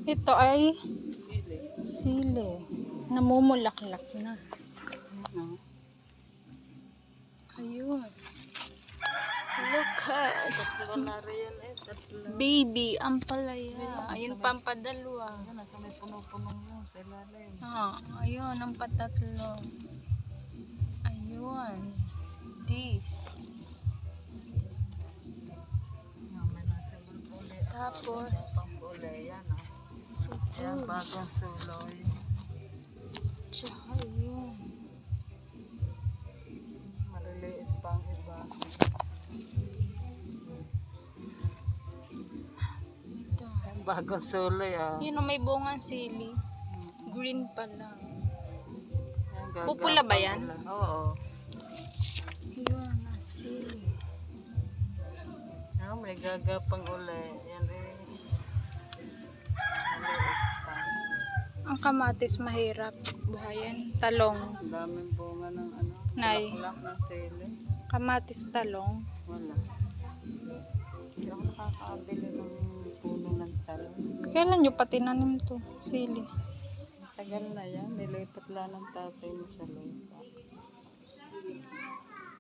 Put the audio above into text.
Ito ay Sili. sili. Namumulaklak na. Ano? Ayun. Look at Tatlo na rin eh. Tatlo. baby ampalaya. Ayun pampadalwa. Ayan, nasa may puno-puno mo sa ilalim. Ayun ang patatlo. Ayun. This. May nasa bulbuli. Tapos Pambuli. Yan ah. Ayan, ito. bagong suloy. Tsaka yun. Maliliit pang iba. Ito. Ayan, bagong suloy ah. Yun may bungang sili. Green pa lang. Ayan, Pupula ba yan? gagapang ulan. Oo. Yun, sili. Ayan, may gagapang uli. Yan eh. Maliit pa. Ang kamatis mahirap buhayin. Talong. Ang daming bunga ng ano. Nay. Bulaklak ng sili. Kamatis talong. Wala. Hindi ako nakakabili ng puno ng talong. Kailan nyo pa tinanim to? Sili. Tagal na yan. Nilipat lang ng tatay mo sa lupa.